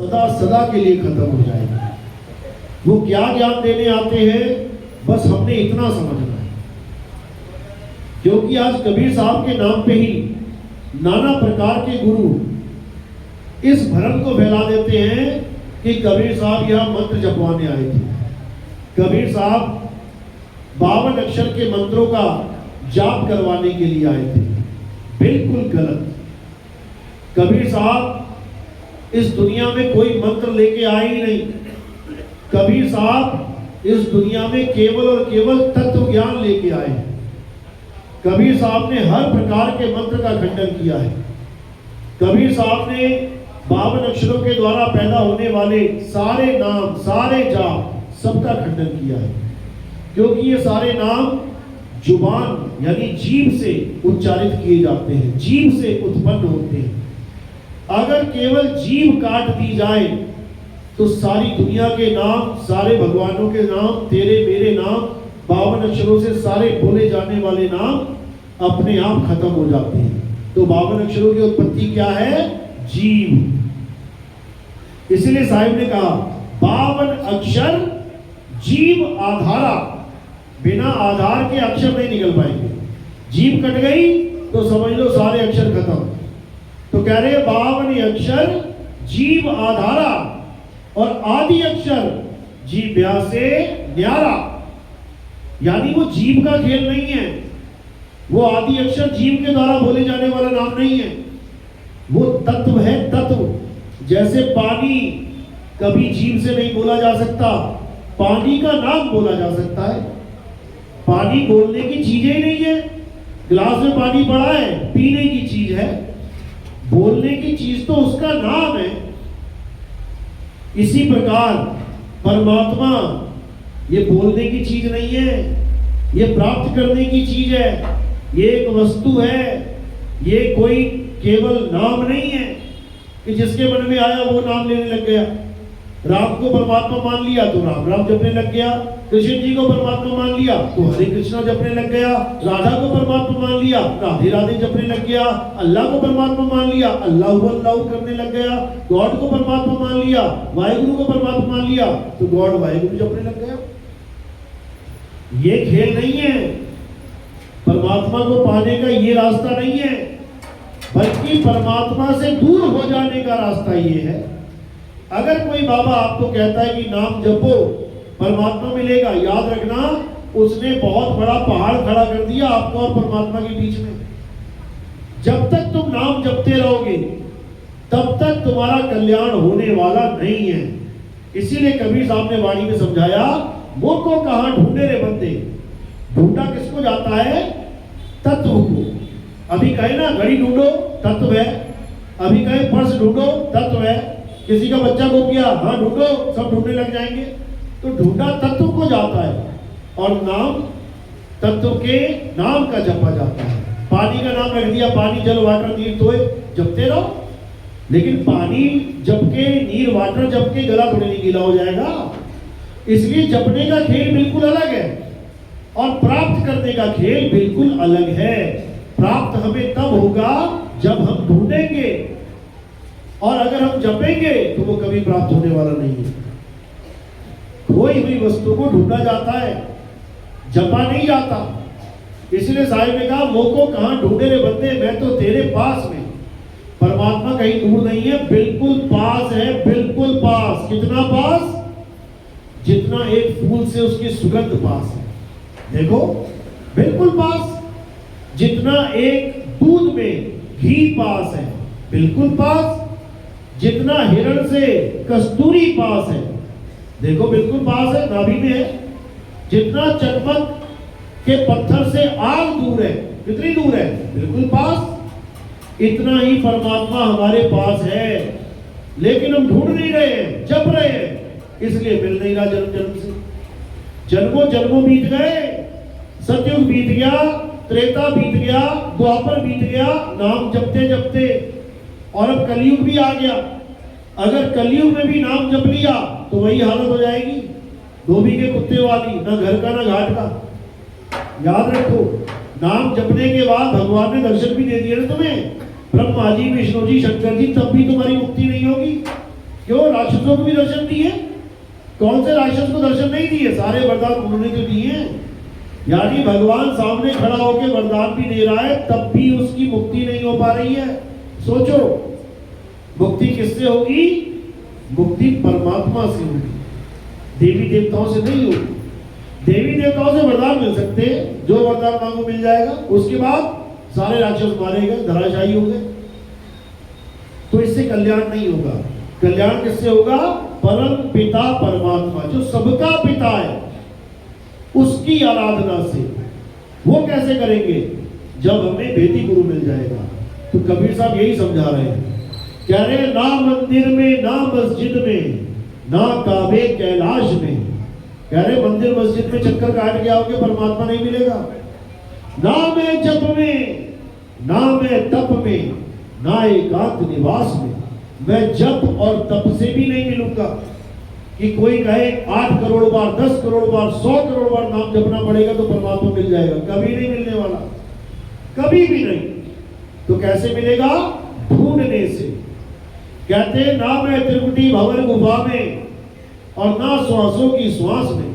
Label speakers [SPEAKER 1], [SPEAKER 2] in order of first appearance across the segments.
[SPEAKER 1] सदा सदा के लिए खत्म हो जाएगी। वो क्या ज्ञान देने आते हैं, बस हमने इतना समझना है। क्योंकि आज कबीर साहब के नाम पे ही नाना प्रकार के गुरु इस भ्रम को फैला देते हैं कि कबीर साहब यह मंत्र जपवाने आए थे, कबीर साहब 52 अक्षर के मंत्रों का जाप करवाने के लिए आए थे। बिल्कुल गलत। कबीर साहब इस दुनिया में कोई मंत्र लेके आए ही नहीं। कबीर साहब इस दुनिया में केवल और केवल तत्व ज्ञान लेके आए हैं। कबीर साहब ने हर प्रकार के मंत्र का खंडन किया है। कबीर साहब ने 52 अक्षरों के द्वारा पैदा होने वाले सारे नाम, सारे जाप, सबका खंडन किया है। क्योंकि ये सारे नाम जुबान यानी जीभ से उच्चारित किए जाते हैं, जीभ से उत्पन्न होते हैं। अगर केवल जीभ काट दी जाए तो सारी दुनिया के नाम, सारे भगवानों के नाम, तेरे मेरे नाम, 52 अक्षरों से सारे बोले जाने वाले नाम अपने आप खत्म हो जाते हैं। तो 52 अक्षरों की उत्पत्ति क्या है? जीव। इसलिए साहिब ने कहा 52 अक्षर जीव आधारा, बिना आधार के अक्षर नहीं निकल पाएंगे। जीव कट गई तो समझ लो सारे अक्षर खत्म। तो कह रहे 52 अक्षर जीव आधारा और आदि अक्षर जीव्या से न्यारा। यानी वो जीव का खेल नहीं है, वो आदि अक्षर जीव के द्वारा बोले जाने वाला नाम नहीं है, वो तत्व है, तत्व। जैसे पानी कभी जीव से नहीं बोला जा सकता, पानी का नाम बोला जा सकता है। पानी बोलने की चीज ही नहीं है। गिलास में पानी पड़ा है, पीने की चीज है, बोलने की चीज तो उसका नाम है। इसी प्रकार परमात्मा ये बोलने की चीज नहीं है, ये प्राप्त करने की चीज है, ये एक वस्तु है, ये कोई केवल नाम नहीं है कि जिसके मन में आया वो नाम लेने लग गया। राम को परमात्मा मान लिया तो राम राम जपने लग गया, कृष्ण जी को परमात्मा मान लिया तो हरे कृष्णा जपने लग गया, राधा को परमात्मा मान लिया राधे राधे जपने लग गया, अल्लाह को परमात्मा मान लिया अल्लाह अल्लाह करने लग गया, गॉड को परमात्मा मान लिया, वाहिगुरु को परमात्मा मान लिया तो गॉड वाहिगुरु जपने लग गया। ये खेल नहीं है। परमात्मा को पाने का ये रास्ता नहीं है, बल्कि परमात्मा से दूर हो जाने का रास्ता ये है। अगर कोई बाबा आपको कहता है कि नाम जपो परमात्मा मिलेगा, याद रखना उसने बहुत बड़ा पहाड़ खड़ा कर दिया आपको और परमात्मा के बीच में। जब तक तुम नाम जपते रहोगे तब तक तुम्हारा कल्याण होने वाला नहीं है। इसीलिए कबीर साहब ने वाणी में समझाया, मुझ को कहां ढूंढे रे बंदे। ढूंढा किसको जाता है? तत्व को। अभी कहे ना घड़ी ढूंढो, तत्व है। अभी कहे पर्स ढूंढो, तत्व है। किसी का बच्चा खो गया, हाँ ढूंढो, सब ढूंढने लग जाएंगे। तो ढूंढा तत्व को जाता है और नाम तत्व के नाम का जपा जाता है। पानी का नाम रख दिया, पानी जल वाटर नीर तोय, जपते रहो। लेकिन पानी जप के, नीर वाटर जप के गला थोड़ी नहीं गीला हो जाएगा। इसलिए जपने का खेल बिल्कुल अलग है और प्राप्त करने का खेल बिल्कुल अलग है। प्राप्त हमें तब होगा जब हम ढूंढेंगे, और अगर हम जपेंगे तो वो कभी प्राप्त होने वाला नहीं है। खोई हुई वस्तु को ढूंढा जाता है, जपा नहीं जाता। इसलिए साहिब ने कहा, मोह को कहां ढूंढे रे बंदे, मैं तो तेरे पास में। परमात्मा कहीं दूर नहीं है, बिल्कुल पास है, बिल्कुल पास। कितना पास? जितना एक फूल से उसकी सुगंध पास है। देखो, बिल्कुल पास। जितना एक दूध में घी पास है, बिल्कुल पास। जितना हिरण से कस्तूरी पास है, देखो बिल्कुल पास है, नाभि में है। जितना चकमक के पत्थर से आग दूर है, कितनी दूर है? बिल्कुल पास। इतना ही परमात्मा हमारे पास है, लेकिन हम ढूंढ नहीं रहे हैं, जप रहे हैं, इसलिए मिल नहीं रहा जन्म जन्म से। जन्मों जन्मों बीत गए, सतयुग बीत गया, त्रेता बीत गया, द्वापर बीत गया, नाम जपते जपते, और अब कलयुग भी आ गया। अगर कलयुग में भी नाम जप लिया तो वही हालत हो जाएगी, धोबी के कुत्ते वाली, ना घर का ना घाट का। याद रखो, नाम जपने के बाद भगवान ने दर्शन भी दे दिए ना तुम्हें, ब्रह्मा जी, विष्णु जी, शंकर जी, तब भी तुम्हारी मुक्ति नहीं होगी। क्यों? राक्षसों को भी दर्शन दिए। कौन से राक्षस को दर्शन नहीं दिए? सारे वरदान उन्होंने तो दिए। यानी भगवान सामने खड़ा होकर वरदान भी दे रहा है, तब भी उसकी मुक्ति नहीं हो पा रही है। सोचो, मुक्ति किससे होगी? मुक्ति परमात्मा से होगी, देवी देवताओं से नहीं होगी। देवी देवताओं से वरदान मिल सकते हैं, जो वरदान मांगो मिल जाएगा, उसके बाद सारे राक्षस मारे गए, धराशायी हो गए। तो इससे कल्याण नहीं होगा। कल्याण किससे होगा? परम पिता परमात्मा, जो सबका पिता है, उसकी आराधना से। वो कैसे करेंगे? जब हमें वेदी गुरु मिल जाएगा। तो कबीर साहब यही समझा रहे हैं, कह रहे ना मंदिर में, ना मस्जिद में, ना काबे कैलाश में। कह रहे मंदिर मस्जिद में चक्कर काट के आओगे, परमात्मा नहीं मिलेगा। ना मैं जप में, ना मैं तप में, ना एकांत निवास में। मैं जप और तप से भी नहीं मिलूंगा कि कोई कहे 8 करोड़ बार, 10 करोड़ बार, 100 करोड़ बार नाम जपना पड़ेगा तो परमात्मा मिल जाएगा। कभी नहीं मिलने वाला, कभी भी नहीं। तो कैसे मिलेगा? ढूंढने से। कहते हैं ना मैं त्रिकुटी भवन गुफा में और ना श्वासों की श्वास में।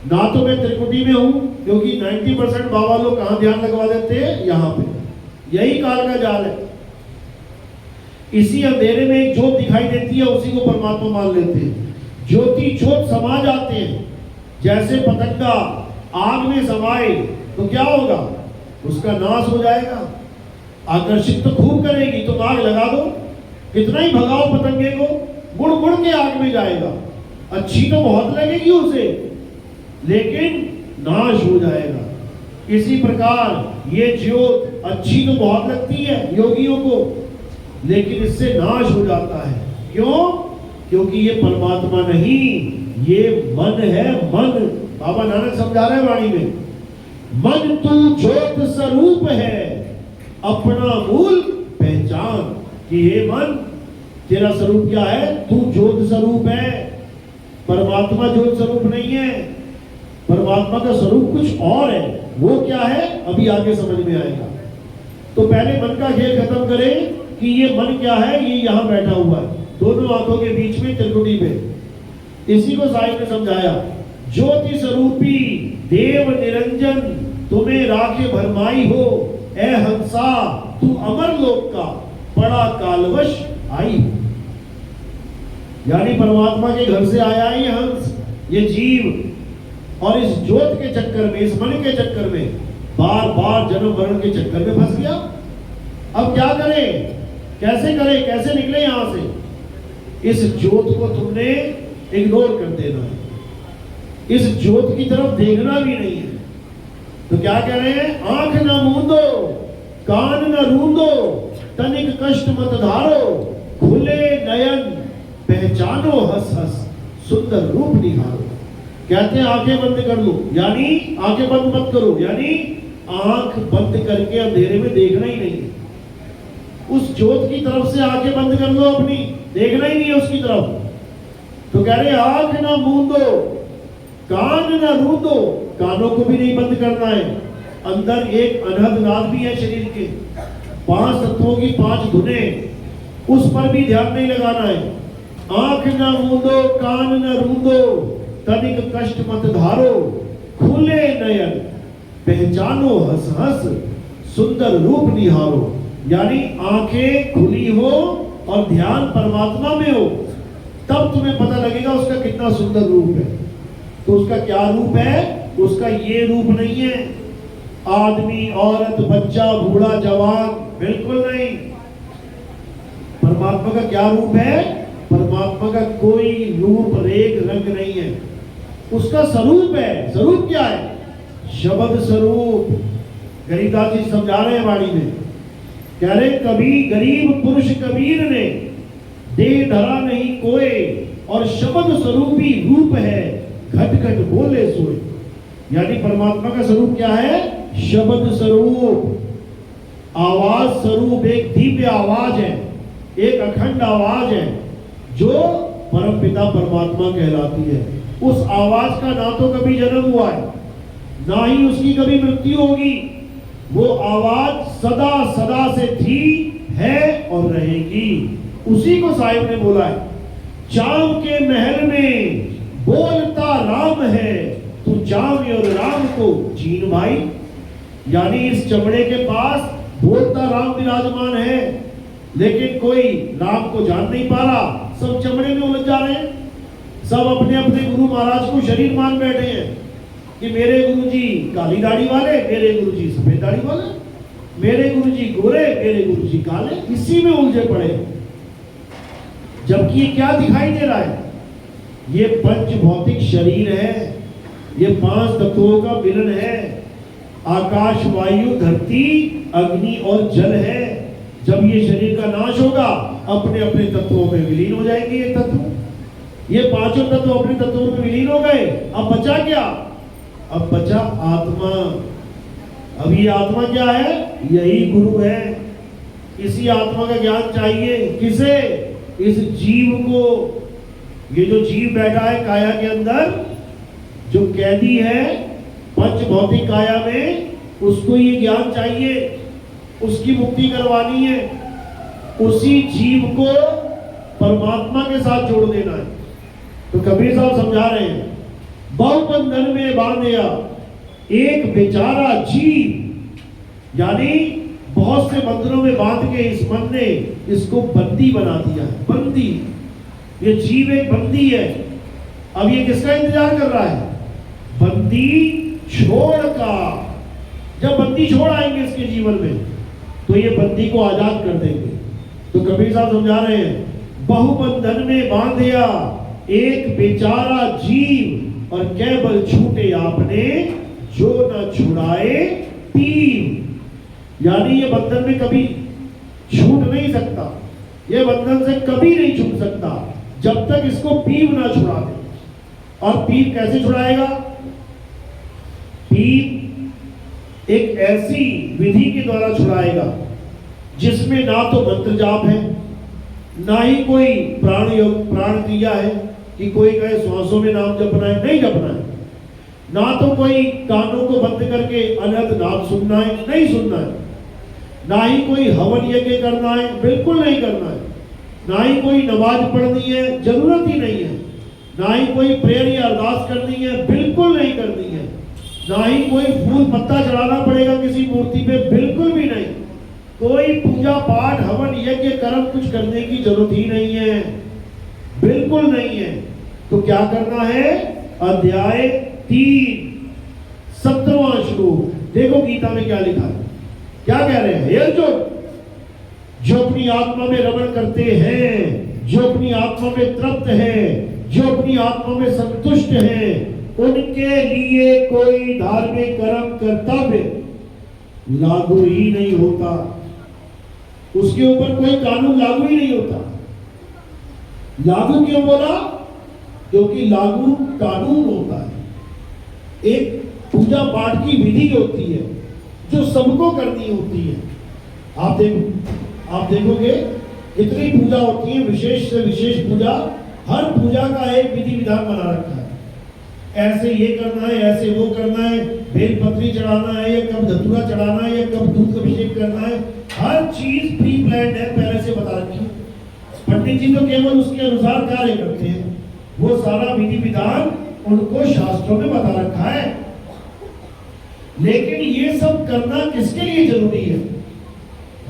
[SPEAKER 1] ना तो मैं त्रिकुटी में हूं, क्योंकि 90% बाबा लोग कहां ध्यान लगवा देते हैं? यहां पे। यही काल का जाल है। इसी अंधेरे में एक ज्योत दिखाई देती है, उसी को परमात्मा मान लेते हैं। ज्योति ज्योत समा जाते हैं। जैसे पतंगा आग में समाए तो क्या होगा? उसका नाश हो जाएगा। आकर्षित तो खूब करेगी, तुम आग लगा दो, कितना ही भगाओ पतंगे को, मुड़ मुड़ के आग में जाएगा। अच्छी तो बहुत लगेगी उसे, लेकिन नाश हो जाएगा। इसी प्रकार ये ज्योत अच्छी तो बहुत लगती है योगियों को, लेकिन इससे नाश हो जाता है। क्यों? क्योंकि ये परमात्मा नहीं, ये मन है। मन, बाबा नानक समझा रहे हैं वाणी में, मन तू ज्योत स्वरूप है, अपना मूल पहचान। कि हे मन, तेरा स्वरूप क्या है? तू ज्योत स्वरूप है। परमात्मा ज्योत स्वरूप नहीं है। परमात्मा का स्वरूप कुछ और है। वो क्या है? अभी आगे समझ में आएगा। तो पहले मन का खेल खत्म करें कि ये मन क्या है। ये यहां बैठा हुआ है, दोनों आंखों के बीच में, त्रिकुटी पे। इसी को साहिब ने समझाया, ज्योति स्वरूपी देव निरंजन, तुम्हें राखे भरमाई हो, ए हंसा तू अमर लोक का बड़ा कालवश आई। यानी परमात्मा के घर से आया है ये हंस, ये जीव, और इस ज्योत के चक्कर में, इस मन के चक्कर में बार बार जन्म मरण के चक्कर में फंस गया। अब क्या करे? कैसे करे? कैसे निकले यहां से? इस ज्योत को तुमने इग्नोर कर देना है, इस ज्योत की तरफ देखना भी नहीं है। तो क्या कह रहे हैं? आंख न मूंदो, कान न रूंदो, तनिक कष्ट मत धारो, खुले नयन पहचानो हंस हंस, सुंदर रूप निहारो। कहते हैं आंखें बंद कर लो, यानी आंखें बंद मत करो, यानी आंख बंद करके अंधेरे में देखना ही नहीं है। उस ज्योत की तरफ से आंखें बंद कर लो अपनी, देखना ही नहीं है उसकी तरफ। तो कह रहे आंख ना मूंदो, कान ना रूंदो, कानों को भी नहीं बंद करना है। अंदर एक अनहद नाद भी है शरीर के, 5 तत्वों की 5 धुनें, उस पर भी ध्यान नहीं लगाना है। आंख न मूंदो, कान न रूंदो, तनिक कष्ट मत धारो, खुले नयन पहचानो हंस हंस, सुंदर रूप निहारो। यानी आंखें खुली हो और ध्यान परमात्मा में हो, तब तुम्हें पता लगेगा उसका कितना सुंदर रूप है। तो उसका क्या रूप है? उसका ये रूप नहीं है आदमी, औरत, बच्चा, बूढ़ा, जवान, बिल्कुल नहीं। परमात्मा का क्या रूप है? परमात्मा का कोई रूप, रेख, रंग नहीं है। उसका स्वरूप है। स्वरूप क्या है? शब्द स्वरूप। गरीबदास जी समझा रहे हैं वाणी में, कह रहे कभी गरीब पुरुष कबीर ने देह धरा नहीं कोई, और शब्द स्वरूपी रूप है, घट घट बोले सोए। यानी परमात्मा का स्वरूप क्या है? शब्द स्वरूप, आवाज स्वरूप। एक दिव्य आवाज है, एक अखंड आवाज है जो परमपिता परमात्मा कहलाती है। उस आवाज का ना तो कभी जन्म हुआ है, ना ही उसकी कभी मृत्यु होगी। वो आवाज सदा सदा से थी, है और रहेगी। उसी को साहिब ने बोला है चाव के महल में बोलता राम है, तू जाम और राम को चीन भाई। यानी इस चमड़े के पास बोलता राम विराजमान है, लेकिन कोई राम को जान नहीं पा रहा, सब चमड़े में उलझ जा रहे हैं। सब अपने अपने गुरु महाराज को शरीर मान बैठे हैं कि मेरे गुरुजी काली दाढ़ी वाले, मेरे गुरुजी सफेद दाढ़ी वाले, मेरे गुरुजी गोरे, मेरे गुरुजी काले, इसी में उलझे पड़े। जबकि ये क्या दिखाई दे रहा है? ये पंच भौतिक शरीर है, ये 5 तत्वों का मिलन है। आकाश, वायु, धरती, अग्नि और जल है। जब ये शरीर का नाश होगा, अपने अपने तत्वों में विलीन हो जाएंगे ये तत्व। ये 5 तत्व अपने तत्वों में विलीन हो गए। अब बचा क्या? अब बचा आत्मा। अब ये आत्मा क्या है? यही गुरु है। इसी आत्मा का ज्ञान चाहिए। किसे? इस जीव को। ये जो जीव बैठा है काया के अंदर, जो कैदी है पंच भौतिक काया में, उसको ये ज्ञान चाहिए, उसकी मुक्ति करवानी है। उसी जीव को परमात्मा के साथ जोड़ देना है। तो कबीर साहब समझा रहे हैं, बहुबंधन में बांधिया एक बेचारा जीव, यानी बहुत से बंधनों में बांध के इस मन ने इसको बंदी बना दिया है। बंदी, ये जीव एक बंदी है। अब ये किसका इंतजार कर रहा है? बंदी छोड़ का। जब बंदी छोड़ आएंगे इसके जीवन में, तो ये बंदी को आजाद कर देंगे। तो कबीर साहब समझा रहे हैं, बहुबंधन में बांधिया एक बेचारा जीव, और केवल छूटे आपने जो न छुड़ाए पीव। यानी ये बंधन में कभी छूट नहीं सकता, ये बंधन से कभी नहीं छूट सकता जब तक इसको पीव ना छुड़ा दे। और पीव कैसे छुड़ाएगा? पीव एक ऐसी विधि के द्वारा छुड़ाएगा जिसमें ना तो मंत्र जाप है, ना ही कोई प्राण योग, प्राण क्रिया है कि कोई कहे श्वासों में नाम जपना है, नहीं जपना है। ना तो कोई कानों को बंद करके अनहद नाम सुनना है, नहीं सुनना है। ना ही कोई हवन यज्ञ करना है, बिल्कुल नहीं करना है। ना ही कोई नमाज पढ़नी है, जरूरत ही नहीं है। ना ही कोई प्रेयर या अरदास करनी है, बिल्कुल नहीं करनी है। ना ही कोई फूल पत्ता चढ़ाना पड़ेगा किसी मूर्ति पे, बिल्कुल भी नहीं। कोई पूजा पाठ हवन यज्ञ कर्म कुछ करने की जरूरत ही नहीं है, बिल्कुल नहीं है। तो क्या करना है? अध्याय 3 17वां श्लोक देखो गीता में क्या लिखा है। क्या कह रहे हैं? ये जो अपनी आत्मा में रमण करते हैं, जो अपनी आत्मा में तृप्त है, जो अपनी आत्मा में संतुष्ट है, उनके लिए कोई धार्मिक कर्म कर्तव्य लागू ही नहीं होता। उसके ऊपर कोई कानून लागू ही नहीं होता। लागू क्यों बोला? क्योंकि लागू कानून होता है। एक पूजा पाठ की विधि होती है जो सबको करनी होती है। आप देखोगे कितनी पूजा होती है, विशेष से विशेष पूजा। हर पूजा का एक विधि विधान बना रखा है। ऐसे ये करना है, ऐसे वो करना है, बेलपत्री चढ़ाना है, या कब धतूरा चढ़ाना है, या कब दूध का अभिषेक करना है। हर चीज प्री प्लान्ड है, पहले से बता रखी है। पंडित जी तो केवल उसके अनुसार कार्य करते हैं। वो सारा विधि विधान उनको शास्त्रों में बता रखा है। लेकिन ये सब करना किसके लिए जरूरी है?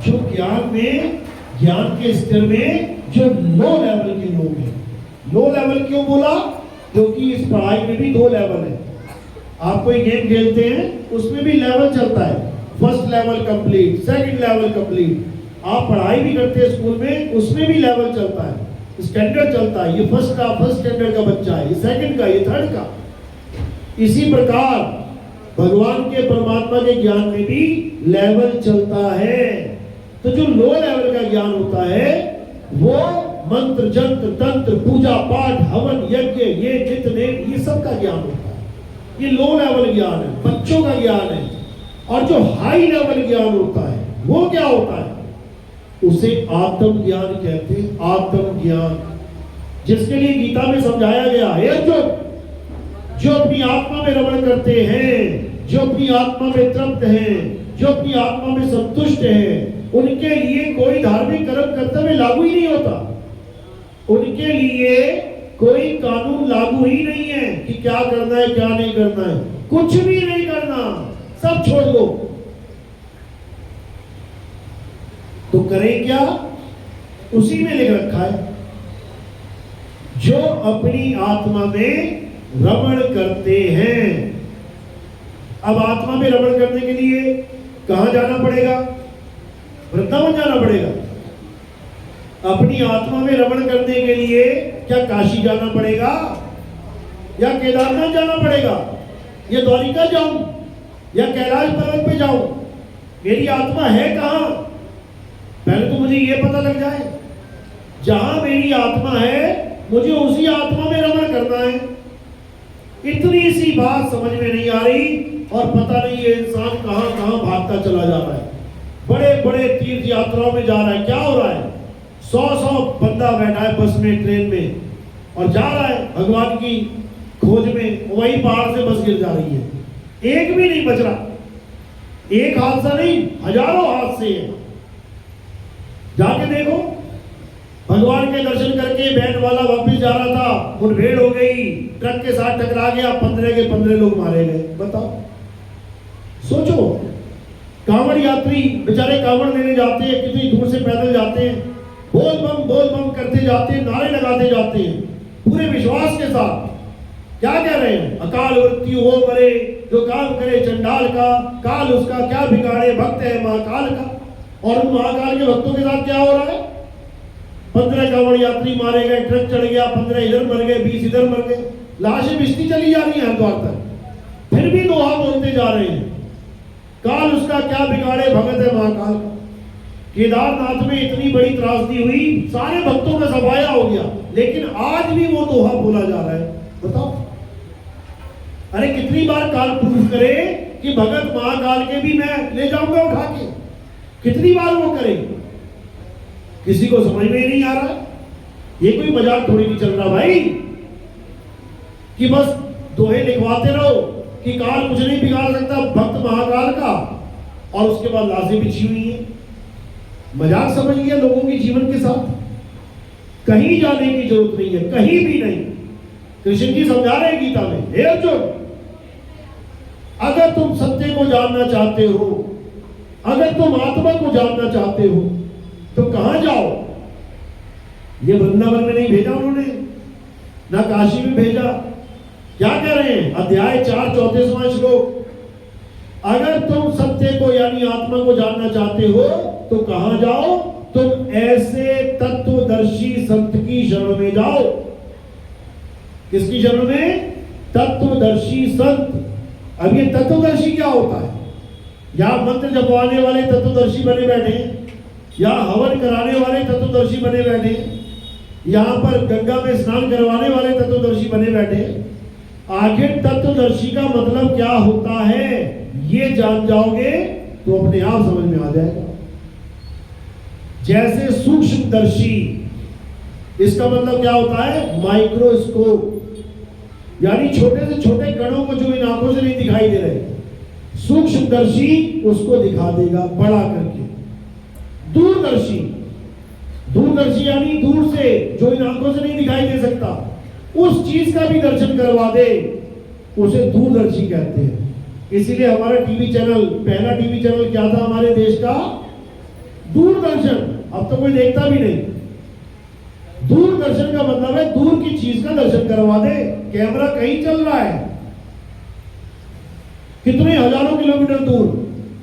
[SPEAKER 1] जो ज्ञान के स्तर में जो लो लेवल के लोग हैं। लो लेवल क्यों बोला? क्योंकि इस पढ़ाई में भी 2 लेवल है। आप कोई गेम खेलते हैं, उसमें भी लेवल चलता है। First level complete, second level complete. आप पढ़ाई भी करते हैं स्कूल में, उसमें भी लेवल चलता है, स्टैंडर्ड चलता है। ये फर्स्ट स्टैंडर्ड का बच्चा है, ये सेकंड का, ये थर्ड का। इसी प्रकार भगवान के परमात्मा के ज्ञान में भी लेवल चलता है। तो जो लो लेवल का ज्ञान होता है वो मंत्र जंत्र तंत्र पूजा पाठ हवन यज्ञ ये जितने ये सब का ज्ञान होता है। ये लो लेवल ज्ञान है, बच्चों का ज्ञान है। और जो हाई लेवल ज्ञान होता है वो क्या होता है? उसे आत्म ज्ञान कहते हैं। आत्म ज्ञान जिसके लिए गीता में समझाया गया है, जो अपनी आत्मा में रमण करते हैं, जो अपनी आत्मा में तृप्त हैं, जो अपनी आत्मा में संतुष्ट हैं, उनके लिए कोई धार्मिक कर्म कर्तव्य लागू ही नहीं होता। उनके लिए कोई कानून लागू ही नहीं है कि क्या करना है क्या नहीं करना है, कुछ भी नहीं करना, सब छोड़ दो। तो करें क्या? उसी में लिख रखा है, जो अपनी आत्मा में रमण करते हैं। अब आत्मा में रमण करने के लिए कहां जाना पड़ेगा? वृंदावन जाना पड़ेगा। अपनी आत्मा में रमण करने के लिए क्या काशी जाना पड़ेगा या केदारनाथ जाना पड़ेगा या द्वारिका जाऊं या कैलाश पर्वत पे जाऊं? मेरी आत्मा है कहां? पहले तो मुझे यह पता लग जाए। जहां मेरी आत्मा है मुझे उसी आत्मा में रमण करना है। इतनी सी बात समझ में नहीं आ रही और पता नहीं ये इंसान कहां कहां भागता चला जा रहा है। बड़े बड़े तीर्थ यात्राओं में जा रहा है। क्या हो रहा है? 100 बंदा बैठा है बस में, ट्रेन में, और जा रहा है भगवान की खोज में। वही पहाड़ से बस गिर जा रही है, एक भी नहीं बच रहा। एक हादसा नहीं, हजारों हादसे हैं। जाके देखो, भगवान के दर्शन करके बैंड वाला वापस जा रहा था, मुठभेड़ हो गई, ट्रक के साथ टकरा गया, 15 के 15 लोग मारे गए। बताओ, सोचो। कांवड़ यात्री बेचारे कांवड़ लेने जाते हैं, कितनी दूर से पैदल जाते हैं, बोल बम करते जाते हैं, नारे लगाते जाते हैं पूरे विश्वास के साथ। क्या कह रहे हैं? अकाल मृत्यु हो मरे जो काम करे चंडाल का, काल उसका क्या बिगाड़े, भक्त है महाकाल का। और उन महाकाल के भक्तों के साथ क्या हो रहा है? 15 कांवड़ यात्री मारे गए, ट्रक चढ़ गया, 15 इधर मर गए, 20 इधर मर गए, लाशें बिस्ती चली जा रही है हरिद्वार तक। फिर भी दोहा बोलते जा रहे हैं, काल उसका क्या बिगाड़े, भगत है महाकाल का। केदारनाथ में इतनी बड़ी त्रासदी हुई, सारे भक्तों का सफाया हो गया, लेकिन आज भी वो दोहा बोला जा रहा है। बताओ, अरे कितनी बार काल प्रूफ करे कि भगत महाकाल के भी मैं ले जाऊंगा उठा के, कितनी बार वो करे? किसी को समझ में ही नहीं आ रहा। ये कोई मजाक थोड़ी नहीं चल रहा भाई कि बस दोहे लिखवाते रहो कि काल कुछ नहीं बिगाड़ सकता, भक्त महाकाल का, और उसके बाद लाशें बिछी हुई है। मजाक समझ लिया लोगों के जीवन के साथ। कहीं जाने की जरूरत नहीं है, कहीं भी नहीं। कृष्ण जी समझा रहे हैं गीता में, हे अर्जुन, अगर तुम सत्य को जानना चाहते हो, अगर तुम आत्मा को जानना चाहते हो, तो कहां जाओ? ये वृंदावन में नहीं भेजा उन्होंने, ना काशी में भेजा। क्या कह रहे हैं? अध्याय 4 34वां श्लोक, अगर तुम सत्य को यानी आत्मा को जानना चाहते हो तो कहां जाओ? तुम ऐसे तत्वदर्शी संत की शरण में जाओ। किसकी शरण में? तत्वदर्शी संत। अब ये तत्वदर्शी क्या होता है? या मंत्र जपवाने वाले तत्वदर्शी बने बैठे, या हवन कराने वाले तत्वदर्शी बने बैठे, यहां पर गंगा में स्नान करवाने वाले तत्वदर्शी बने बैठे। आखिर तत्वदर्शी का मतलब क्या होता है, ये जान जाओगे तो अपने आप समझ में आ जाएगा। जैसे सूक्ष्मदर्शी, इसका मतलब क्या होता है? माइक्रोस्कोप, यानी छोटे से छोटे कणों को जो इन आंखों से नहीं दिखाई दे रहे, सूक्ष्मदर्शी उसको दिखा देगा बड़ा करके। दूरदर्शी, दूरदर्शी यानी दूर से जो इन आंखों से नहीं दिखाई दे सकता, उस चीज का भी दर्शन करवा दे, उसे दूरदर्शी कहते हैं। इसीलिए हमारा टीवी चैनल, पहला टीवी चैनल क्या था हमारे देश का? दूरदर्शन। अब तो कोई देखता भी नहीं। दूरदर्शन का मतलब है दूर की चीज का दर्शन करवा दे। कैमरा कहीं चल रहा है, कितने हजारों किलोमीटर दूर,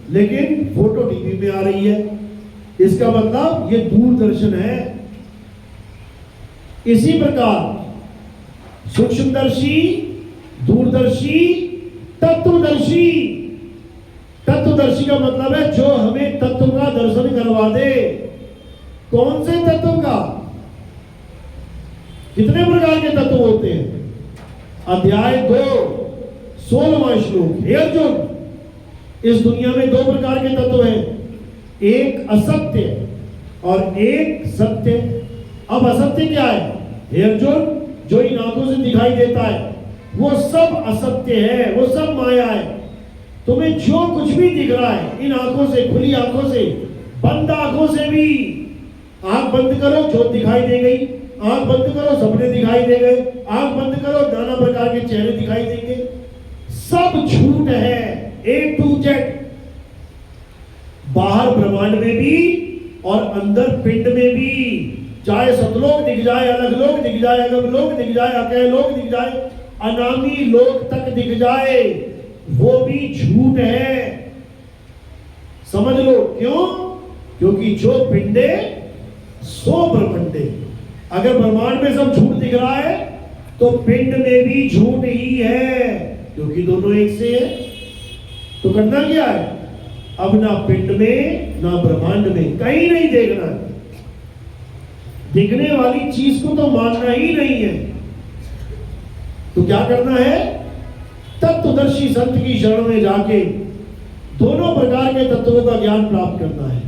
[SPEAKER 1] लेकिन फोटो टीवी में आ रही है। इसका मतलब ये दूरदर्शन है। इसी प्रकार सूक्ष्मदर्शी, दूरदर्शी, तत्वदर्शी। तत्वदर्शी का मतलब है जो हमें तत्व का दर्शन करवा दे। कौन से तत्व का? कितने प्रकार के तत्व होते हैं? अध्याय 2 16वां श्लोक, हे अर्जुन, इस दुनिया में 2 प्रकार के तत्व हैं, एक असत्य और एक सत्य। अब असत्य क्या है? हे अर्जुन, जो इन आंखों से दिखाई देता है वो सब असत्य है, वो सब माया है। तुम्हें जो कुछ भी दिख रहा है इन आंखों से, खुली आंखों से, बंद आंखों से भी, आंख बंद करो जो दिखाई दे गई, आंख बंद करो सपने दिखाई दे गए, आंख बंद करो नाना प्रकार के चेहरे दिखाई देंगे। सब झूठ है, A to Z। बाहर ब्रह्मांड में भी और अंदर पिंड में भी, चाहे सतलोक दिख जाए, अलग लोक दिख जाए, अगम लोक दिख जाए, अकेले लोक दिख जाए, अनामी लोक तक दिख जाए, वो भी झूठ है। समझ लो क्यों? क्योंकि जो पिंडे सो ब्रह्मंडे। अगर ब्रह्मांड में सब झूठ दिख रहा है तो पिंड में भी झूठ ही है, क्योंकि दोनों एक से है। तो करना क्या है? अब ना पिंड में ना ब्रह्मांड में कहीं नहीं देखना है। दिखने वाली चीज को तो मानना ही नहीं है। तो क्या करना है? तत्वदर्शी संत की शरण में जाके दोनों प्रकार के तत्वों का ज्ञान प्राप्त करना है।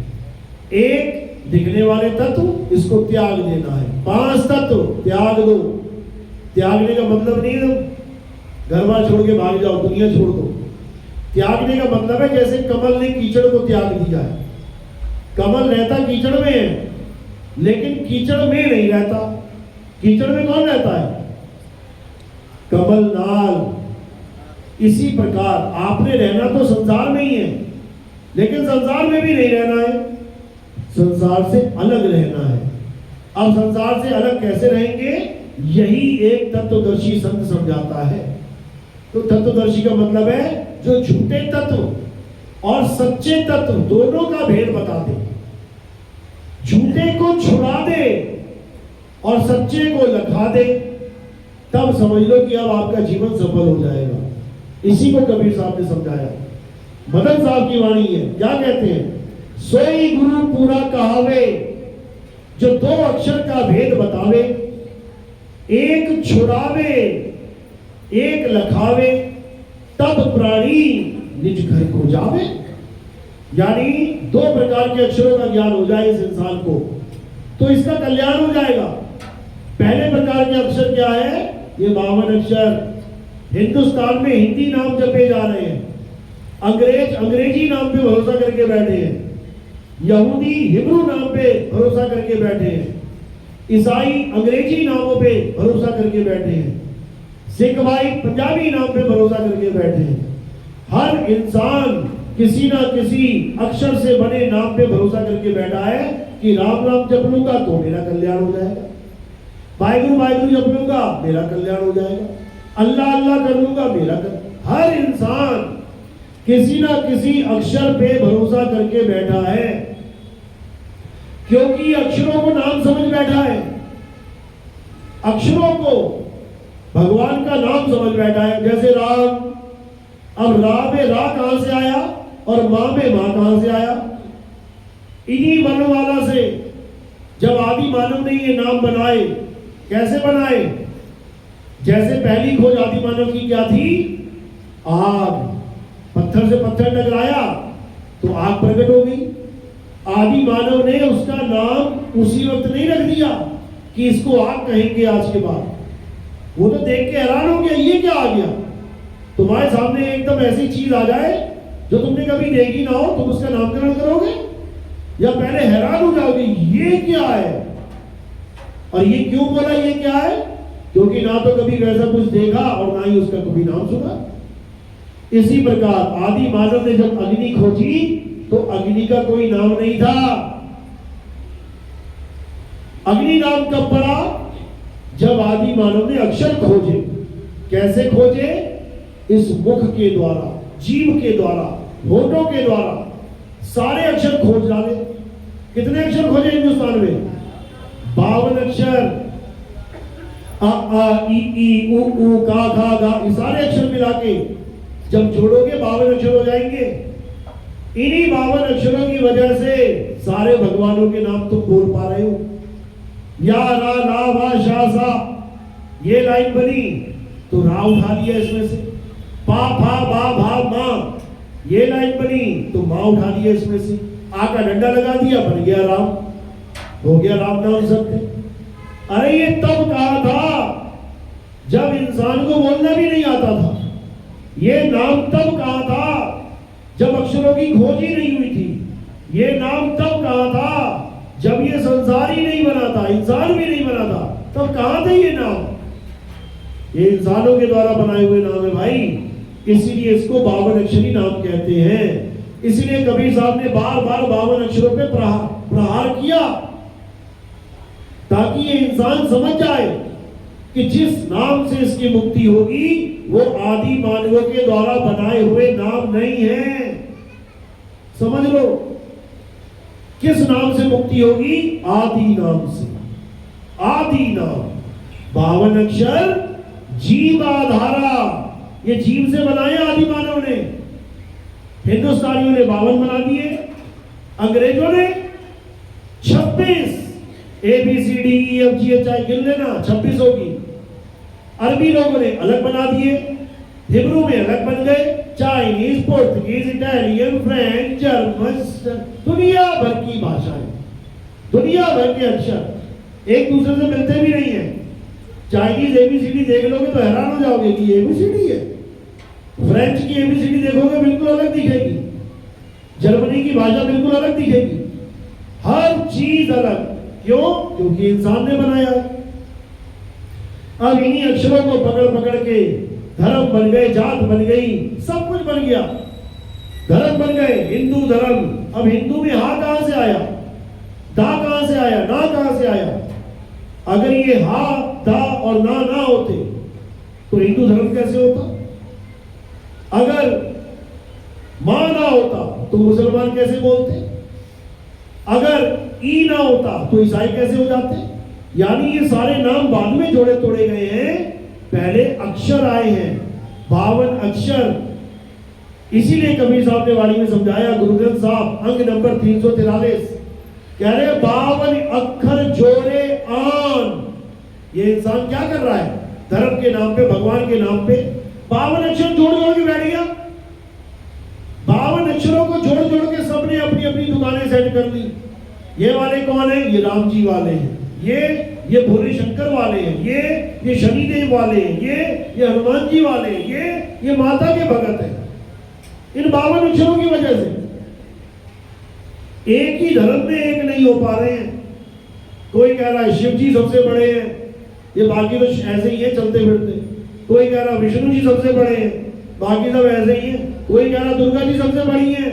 [SPEAKER 1] एक दिखने वाले तत्व, इसको त्याग देना है। 5 तत्व त्याग दो। त्यागने का मतलब नहीं है घर बार छोड़ के भाग जाओ, दुनिया छोड़ दो। त्यागने का मतलब है जैसे कमल ने कीचड़ को त्याग दिया है। कमल रहता कीचड़ में है, लेकिन कीचड़ में नहीं रहता। कीचड़ में कौन रहता है? कमल नाल। इसी प्रकार आपने रहना तो संसार में ही है, लेकिन संसार में भी नहीं रहना है, संसार से अलग रहना है। अब संसार से अलग कैसे रहेंगे? यही एक तत्वदर्शी संत समझाता है। तो तत्वदर्शी का मतलब है जो झूठे तत्व और सच्चे तत्व दोनों का भेद बता दे, झूठे को छुड़ा दे और सच्चे को लखा दे, तब समझ लो कि अब आपका जीवन सफल हो जाएगा। इसी को कबीर साहब ने समझाया। मदन साहब की वाणी है, क्या कहते हैं? सोई गुरु पूरा कहावे, जो 2 अक्षर का भेद बतावे, एक छुड़ावे एक लखावे, तब प्राणी निज घर को जावे। यानी 2 प्रकार के अक्षरों का ज्ञान हो जाए इस इंसान को तो इसका कल्याण हो जाएगा। पहले प्रकार के अक्षर क्या है? ये 52 अक्षर। हिंदुस्तान में हिंदी नाम जपे जा रहे हैं, अंग्रेज अंग्रेजी नाम पे भरोसा करके बैठे हैं, यहूदी हिब्रू नाम पे भरोसा करके बैठे हैं, ईसाई अंग्रेजी नामों पे भरोसा करके बैठे हैं, सिख भाई पंजाबी नाम पे भरोसा करके बैठे हैं। हर इंसान किसी ना किसी अक्षर से बने नाम पे भरोसा करके बैठा है कि राम राम जप लूंगा तो मेरा कल्याण हो जाएगा, वाहिगुरु जप लूंगा मेरा कल्याण हो जाएगा, अल्लाह अल्लाह कर लूंगा मेरा हर इंसान किसी ना किसी अक्षर पे भरोसा करके बैठा है, क्योंकि अक्षरों को नाम समझ बैठा है। अक्षरों को भगवान का नाम समझ बैठा है। जैसे राम, अब रा में रा कहां से आया और मां में मां कहां से आया? इन्हीं वर्णमाला से जब आदि मानव ने ये नाम बनाए, कैसे बनाए? जैसे पहली खोज आदि मानव की क्या थी? आग। पत्थर से पत्थर टकराया तो आग प्रकट हो गई। आदि मानव ने उसका नाम उसी वक्त नहीं रख दिया कि इसको आग कहेंगे आज के बाद। वो तो देख के हैरान हो गया, ये क्या आ गया? तुम्हारे सामने एकदम ऐसी चीज आ जाए जो तुमने कभी देखी ना हो, तुम उसका नामकरण करोगे या पहले हैरान हो जाओगे ये क्या है? और ये क्यों बोला ये क्या है? क्योंकि ना तो कभी वैसा कुछ देखा और ना ही उसका कभी नाम सुना। इसी प्रकार आदि मानव ने जब अग्नि खोजी तो अग्नि का कोई नाम नहीं था। अग्नि नाम कब पड़ा? जब आदि मानव ने अक्षर खोजे। कैसे खोजे? इस मुख के द्वारा, जीव के द्वारा, होठों के द्वारा सारे अक्षर खोज डाले। कितने अक्षर खोजे हिंदुस्तान में? 52 अक्षर। अ आ इ ई उ ऊ का खा गा, ये सारे अक्षर मिला के जब जोड़ोगे 52 अक्षर हो जाएंगे। इन्हीं 52 अक्षरों की वजह से सारे भगवानों के नाम तुम बोल पा रहे हो। या रा ला वा शा सा, ये लाइन बनी तो रा उठा लिया इसमें से। पा फा बा भा मा, ये लाइन बनी तो मां उठा लिया इसमें से। आ का डंडा लगा दिया, बन गया राम, हो गया राम नाम सत्य। अरे ये तब कहा था जब इंसान को बोलना भी नहीं आता था। ये नाम तब कहा था जब अक्षरों की खोज ही नहीं हुई थी। ये नाम तब कहा था जब ये संसार ही नहीं बना था, इंसान भी नहीं बना था, तब कहां थे ये नाम? ये इंसानों के द्वारा बनाए हुए नाम है भाई। इसीलिए इसको 52 अक्षरी नाम कहते हैं। इसलिए कबीर साहब ने बार बार 52 अक्षरों पे प्रहार किया, ताकि ये इंसान समझ जाए कि जिस नाम से इसकी मुक्ति होगी वो आदि मानवों के द्वारा बनाए हुए नाम नहीं है। समझ लो, किस नाम से मुक्ति होगी? आदि नाम से। आदि नाम 52 अक्षर, जीव आधारा। ये जीव से बनाए आदि मानव ने। हिंदुस्तानियों ने 52 बना दिए, अंग्रेजों ने 26, ABCDEFGHI गिन लेना, 26 होगी। अरबी लोगों ने अलग बना दिए, हिब्रू में अलग बन गए, Chinese, Portuguese, Italian, French, German, दुनिया भर की भाषाएं, दुनिया भर के अक्षर एक दूसरे से मिलते भी नहीं है। चाइनीज ABCD देख लोगे तो हैरान हो जाओगे कि ABCD है। फ्रेंच की ABCD देखोगे बिल्कुल अलग दिखेगी, जर्मनी की भाषा बिल्कुल अलग दिखेगी, हर चीज अलग। क्यों? क्योंकि इंसान ने बनाया। अब इन्हीं अक्षरों को पकड़ पकड़ के धर्म बन गए, जात बन गई, सब कुछ बन गया, धर्म बन गए, हिंदू धर्म। अब हिंदू में हा कहां से आया, दा कहां से आया, ना कहां से आया? अगर ये हा, दा और ना होते तो हिंदू धर्म कैसे होता? अगर मां ना होता तो मुसलमान कैसे बोलते? अगर ई ना होता तो ईसाई कैसे हो जाते? यानी ये सारे नाम बाद में जोड़े तोड़े गए हैं, पहले अक्षर आए हैं, 52 अक्षर। इसीलिए कबीर साहब ने वाणी में समझाया, गुरु ग्रंथ साहब अंग नंबर 343 कह रहे 52 अक्षर जोड़े आन। ये इंसान क्या कर रहा है? धर्म के नाम पे, भगवान के नाम पे 52 अक्षर जोड़ जोड़ के बैठ गया। 52 अक्षरों को जोड़ जोड़ के सबने अपनी अपनी दुकानें सेट कर ली। ये वाले कौन है? ये राम जी वाले हैं, ये भोले शंकर वाले हैं, ये शनिदेव वाले हैं, ये हनुमान जी वाले हैं, ये माता के भगत हैं। इन 52 अक्षरों की वजह से एक ही धर्म में एक नहीं हो पा रहे हैं। कोई कह रहा है शिव जी सबसे बड़े हैं, ये बाकी तो ऐसे ही है चलते फिरते। कोई कह रहा विष्णु जी सबसे बड़े हैं, बाकी सब ऐसे ही हैं। कोई कह रहा दुर्गा जी सबसे बड़ी हैं,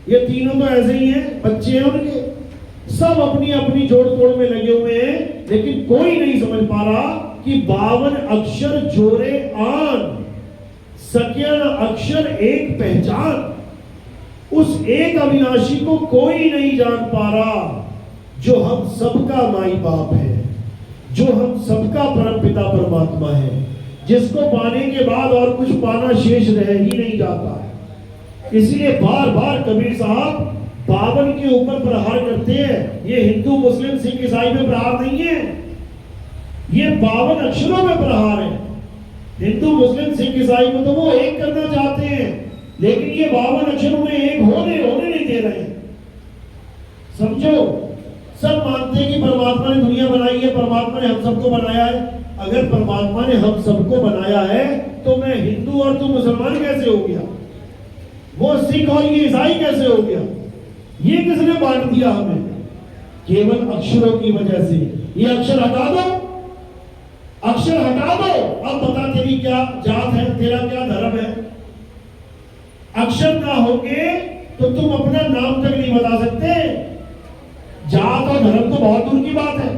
[SPEAKER 1] ये तीनों तो ऐसे ही हैं, बच्चे हैं उनके। सब अपनी अपनी जोड़ तोड़ में लगे हुए हैं, लेकिन कोई नहीं समझ पा रहा कि 52 अक्षर जोड़े आन, सकियन अक्षर एक पहचान। उस एक अविनाशी को कोई नहीं जान पा रहा, जो हम सबका माई बाप है, जो हम सबका परम पिता परमात्मा है, जिसको पाने के बाद और कुछ पाना शेष रह ही नहीं जाता है। इसलिए बार बार कबीर साहब 52 के ऊपर प्रहार करते हैं। ये हिंदू, मुस्लिम, सिख, ईसाई में प्रहार नहीं है, ये 52 अक्षरों में प्रहार है। हिंदू, मुस्लिम, सिख, ईसाई को तो वो एक करना चाहते हैं, लेकिन ये 52 अक्षरों में एक होने नहीं दे रहे हैं। समझो, सब मानते हैं कि परमात्मा ने दुनिया बनाई है, परमात्मा ने हम सबको बनाया है। अगर परमात्मा ने हम सबको बनाया है तो मैं हिंदू और तू मुसलमान कैसे हो गया? वो सिख और ये ईसाई कैसे हो गया? ये किसने बांट दिया हमें? केवल अक्षरों की वजह से। ये अक्षर हटा दो, अक्षर हटा दो, अब बता तेरी क्या जात है, तेरा क्या धर्म है। अक्षर ना होगे तो तुम अपना नाम तक नहीं बता सकते। जात और धर्म तो बहुत दूर की बात है,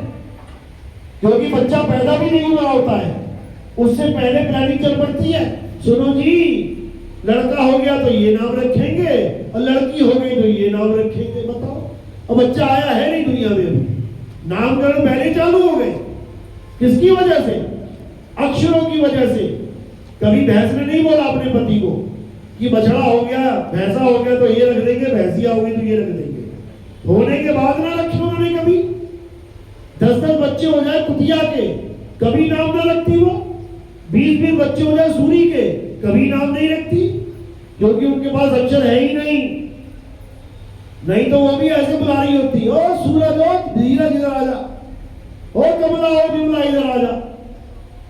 [SPEAKER 1] क्योंकि बच्चा पैदा भी नहीं हुआ होता है, उससे पहले प्लानिंग चल पड़ती है। सुनो जी, लड़का हो गया तो ये नाम रखेंगे, और लड़की हो गई तो ये नाम रखेंगे। बताओ, और बच्चा आया है नहीं दुनिया में, अभी नामकरण पहले चालू हो गए। किसकी वजह से? अक्षरों की वजह से। कभी भैंस ने नहीं बोला अपने पति को कि बछड़ा हो गया, भैंसा हो गया तो ये रख देंगे, भैंसिया हो गई तो ये रख देंगे। होने के बाद ना रखे उन्होंने कभी। 10-10 बच्चे हो जाए कुतिया के, कभी नाम ना रखती वो। 20-20 बच्चे हो जाए सूरी के, कभी नाम नहीं रखती, क्योंकि उनके पास अक्षर है ही नहीं तो वो भी ऐसे बुला रही होती, ओ सूरज हो धीरज इधर आ जा, ओ कमला हो विमला इधर आ जा।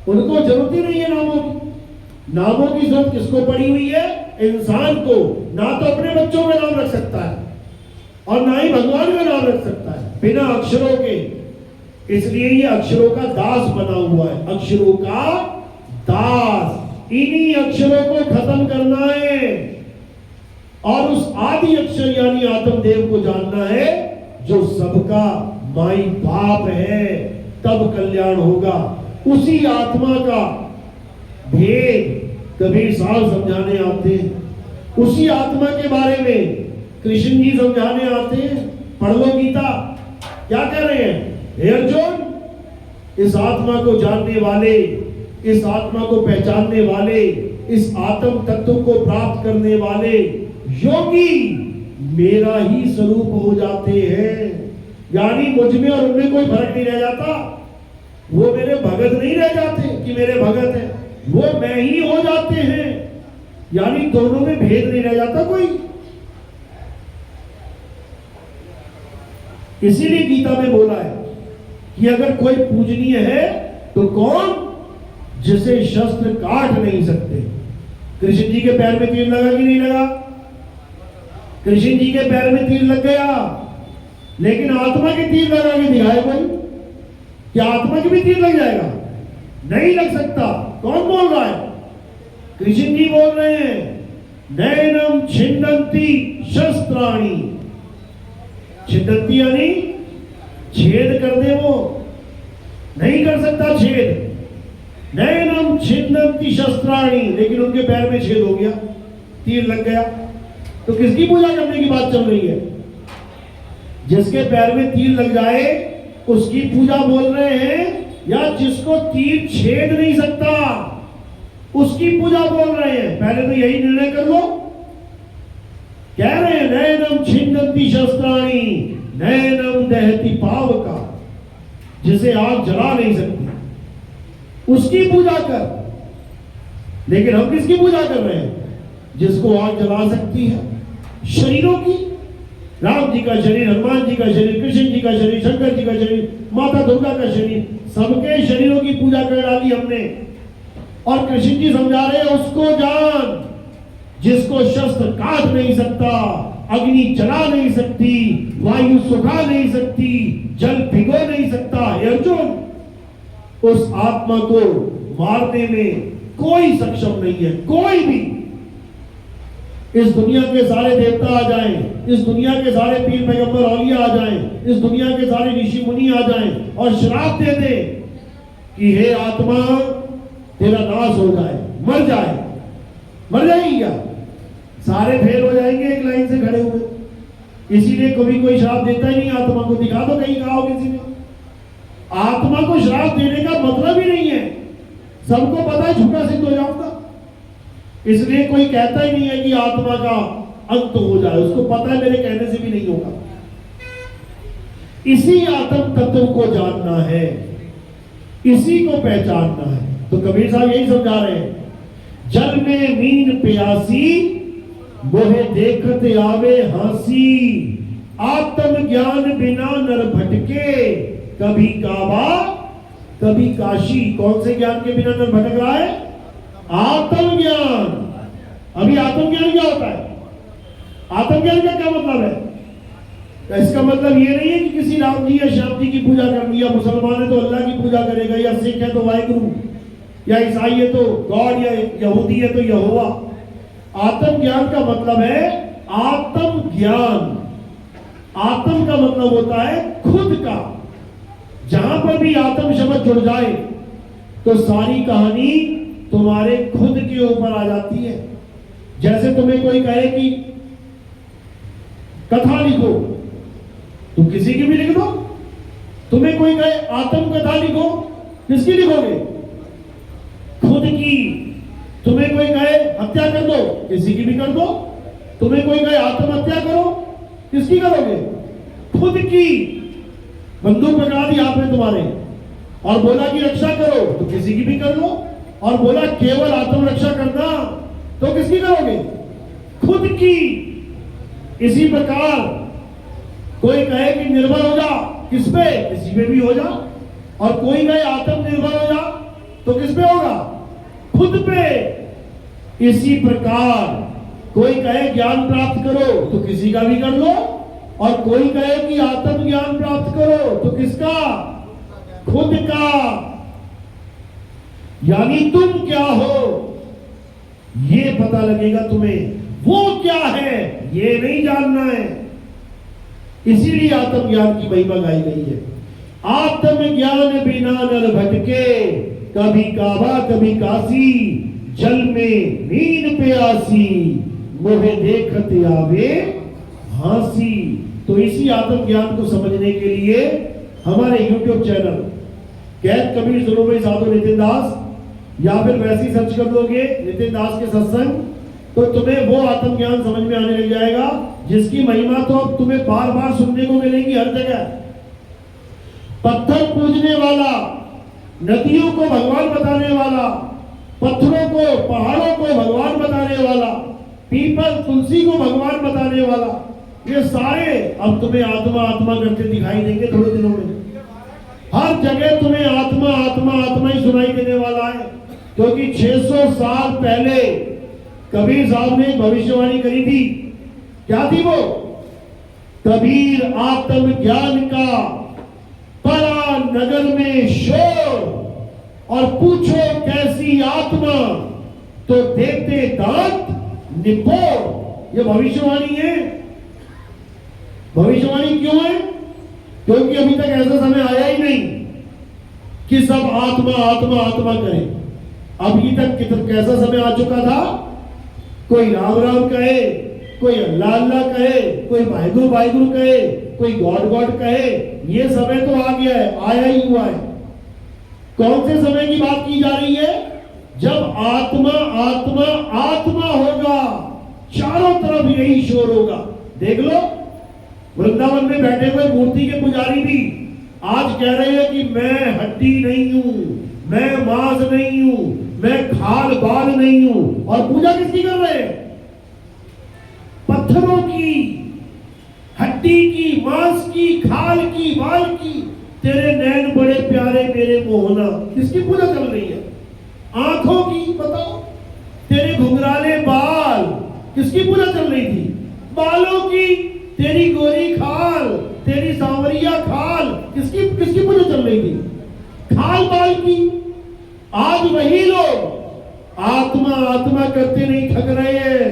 [SPEAKER 1] उनको जरूरत ही नहीं है नामों की। नामों की जरूरत किसको पड़ी हुई है? इंसान को। ना तो अपने बच्चों में नाम रख सकता है और ना ही भगवान का नाम रख सकता है। बिना अक्षरों के, इसलिए ये अक्षरों का दास बना हुआ है, अक्षरों का दास। इन्हीं अक्षरों को खत्म करना है और उस आदि अक्षर यानी आत्मदेव को जानना है जो सबका माई बाप है, तब कल्याण होगा। उसी आत्मा का भेद कबीर साहब समझाने आते हैं, उसी आत्मा के बारे में कृष्ण जी समझाने आते हैं। पढ़ लो गीता, क्या कह रहे हैं? हे अर्जुन, इस आत्मा को जानने वाले, इस आत्मा को पहचानने वाले, इस आत्म तत्व को प्राप्त करने वाले योगी मेरा ही स्वरूप हो जाते हैं। यानी मुझ में और उनमें कोई फर्क नहीं रह जाता। वो मेरे भगत नहीं रह जाते कि मेरे भगत हैं, वो मैं ही हो जाते हैं। यानी दोनों में भेद नहीं रह जाता कोई। इसीलिए गीता में बोला है कि अगर कोई पूजनीय है तो कौन? जिसे शस्त्र काट नहीं सकते। कृष्ण जी के पैर में तीर लगा कि नहीं लगा? कृष्ण जी के पैर में तीर लग गया, लेकिन आत्मा के तीर लगा के दिखाए कोई? क्या आत्मा के भी तीर लग जाएगा? नहीं लग सकता। कौन बोल रहा है? कृष्ण जी बोल रहे हैं, नैनम छिन्दन्ति शस्त्राणि। छिन्दन्ति यानी छेद कर दे, वो नहीं कर सकता छेद। नैनम छिन्दन्ति शस्त्राणि, लेकिन उनके पैर में छेद हो गया, तीर लग गया। तो किसकी पूजा करने की बात चल रही है? जिसके पैर में तीर लग जाए उसकी पूजा बोल रहे हैं, या जिसको तीर छेद नहीं सकता उसकी पूजा बोल रहे हैं? पहले तो यही निर्णय कर लो। कह रहे हैं नैनम छिन्दन्ति शस्त्राणि, नैनम दहति पावका, जिसे आग जला नहीं सकती उसकी पूजा कर। लेकिन हम किसकी पूजा कर रहे हैं? जिसको आग जला सकती है। शरीरों की, राम जी का शरीर, हनुमान जी का शरीर, कृष्ण जी का शरीर, शंकर जी का शरीर, माता दुर्गा का शरीर, सबके शरीरों की पूजा कर डाली हमने। और कृष्ण जी समझा रहे हैं उसको जान जिसको शस्त्र काट नहीं सकता, अग्नि जला नहीं सकती, वायु सुखा नहीं सकती, जल भिगो नहीं सकता। अर्जुन, उस आत्मा को मारने में कोई सक्षम नहीं है, कोई भी। इस दुनिया के सारे देवता आ जाएं, इस दुनिया के सारे पीर पैगंबर औलिया आ जाएं, इस दुनिया के सारे ऋषि मुनि आ जाएं और श्राप दे दें कि हे आत्मा तेरा नाश हो जाए, मर जाए, मर जाएगी क्या? सारे फेल हो जाएंगे एक लाइन से खड़े हुए। इसीलिए कभी कोई श्राप देता ही नहीं आत्मा को। दिखा दो कहीं, कहा हो किसी ने? आत्मा को श्राप देने का मतलब ही नहीं है। सबको पता है झूठा सिद्ध हो जाऊंगा, इसलिए कोई कहता ही नहीं है कि आत्मा का अंत हो जाए। उसको पता है मेरे कहने से भी नहीं होगा। इसी आत्म तत्व को जानना है, इसी को पहचानना है। तो कबीर साहब यही समझा रहे हैं, जल में मीन प्यासी, मोहे देखत आवे हंसी, आत्म ज्ञान बिना नर भटके, कभी काबा कभी काशी। कौन से ज्ञान के बिना नर भटक रहा है? आत्म ज्ञान। अभी आत्म ज्ञान क्या होता है? आत्म ज्ञान का क्या मतलब है? तो इसका मतलब ये नहीं है कि किसी राम जी या श्याम जी की पूजा करनी, या मुसलमान है तो अल्लाह की पूजा करेगा, या सिख है तो वाहिगुरु, या ईसाई है तो गॉड, या यहूदी है तो यहोवा। आत्म ज्ञान का मतलब है आत्म ज्ञान। आत्म का मतलब होता है खुद का। जहां पर भी आत्म शब्द जुड़ जाए तो सारी कहानी तुम्हारे खुद के ऊपर आ जाती है। जैसे तुम्हें कोई कहे कि कथा लिखो, तुम किसी की भी लिख दो। तुम्हें कोई कहे आत्म कथा लिखो, किसकी लिखोगे? खुद की। तुम्हें कोई कहे हत्या कर दो, किसी की भी कर दो। तुम्हें कोई कहे आत्महत्या करो, किसकी करोगे? खुद की। बंदूक पकड़ा दी आपने तुम्हारे और बोला कि रक्षा करो, तो किसी की भी कर लो। और बोला केवल आत्मरक्षा करना, तो किसकी करोगे? खुद की। इसी प्रकार कोई कहे कि निर्भर हो जा, किस पे? किसी पे भी हो जा। और कोई कहे आत्मनिर्भर हो जा, तो किस पे होगा? खुद पे। इसी प्रकार कोई कहे ज्ञान प्राप्त करो, तो किसी का भी कर लो और कोई कहे कि आत्मज्ञान प्राप्त करो, तो किसका? खुद का। यानी तुम क्या हो ये पता लगेगा तुम्हें, वो क्या है ये नहीं जानना है। इसीलिए आत्मज्ञान की महिमा गाई गई है। आत्मज्ञान बिना नर भटके, कभी काबा कभी काशी, जल में नींद प्यासी, मोहे देखत आवे हांसी। तो इसी आत्मज्ञान को समझने के लिए हमारे YouTube चैनल कैद कबीर सुनो भाई साधु नितिन दास, या फिर वैसे ही सर्च कर लोगे नितिन दास के सत्संग, तो तुम्हें वो आत्मज्ञान समझ में आने लग जाएगा जिसकी महिमा तो अब तुम्हें बार बार सुनने को मिलेगी हर जगह। पत्थर पूजने वाला, नदियों को भगवान बताने वाला, पत्थरों को पहाड़ों को भगवान बताने वाला, पीपल तुलसी को भगवान बताने वाला, ये सारे अब तुम्हें आत्मा आत्मा करते दिखाई देंगे थोड़े दिनों में। हर जगह तुम्हें आत्मा आत्मा आत्मा ही सुनाई देने वाला है, क्योंकि 600 साल पहले कबीर साहब ने भविष्यवाणी करी थी। क्या थी वो? कबीर आत्मज्ञान का परा नगर में शोर, और पूछो कैसी आत्मा तो देते दांत निपोड़। ये भविष्यवाणी है। भविष्यवाणी क्यों है? क्योंकि अभी तक ऐसा समय आया ही नहीं कि सब आत्मा आत्मा आत्मा करें। अभी तक कैसा समय आ चुका था? कोई राम राम कहे, कोई अल्लाह अल्लाह कहे, कोई वाहिगुरु वाहिगुरु कहे, कोई गॉड गॉड कहे। ये समय तो आ गया है, आया ही हुआ है। कौन से समय की बात की जा रही है? जब आत्मा आत्मा आत्मा होगा, चारों तरफ यही शोर होगा। देख लो, वृंदावन में बैठे हुए मूर्ति के पुजारी भी आज कह रहे हैं कि मैं हड्डी नहीं हूं, मैं मांस नहीं हूं, मैं खाल बाल नहीं हूं। और पूजा किसकी कर रहे हैं? पत्थरों की, हड्डी की, मांस की, खाल की, बाल की। तेरे नैन बड़े प्यारे मेरे मोहना, किसकी पूजा चल रही है? आंखों की। बताओ, तेरे घुंघराले बाल, किसकी पूजा चल रही थी? बालों की। तेरी गोरी खाल, तेरी सांवरिया खाल, किसकी पूजा चल रही थी? खाल बाल की। आज वही लोग आत्मा आत्मा करते नहीं थक रहे हैं,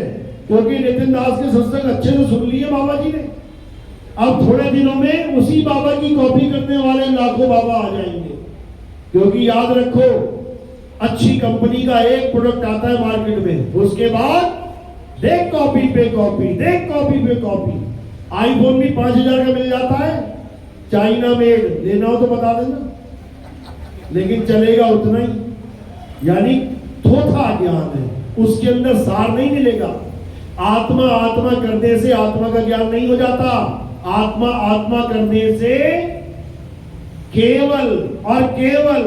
[SPEAKER 1] क्योंकि नितिन दास के सत्संग अच्छे से सुन लिए बाबा जी ने। अब थोड़े दिनों में उसी बाबा की कॉपी करने वाले लाखों बाबा आ जाएंगे। क्योंकि याद रखो, अच्छी कंपनी का एक प्रोडक्ट आता है मार्केट में, उसके बाद देख कॉपी पे कॉपी, देख कॉपी पे कॉपी। आईफोन भी 5000 का मिल जाता है, चाइना मेड। लेना हो तो बता देना, लेकिन चलेगा उतना ही। यानी थोथा ज्ञान है, उसके अंदर सार नहीं मिलेगा। आत्मा आत्मा करने से आत्मा का ज्ञान नहीं हो जाता। आत्मा आत्मा करने से केवल और केवल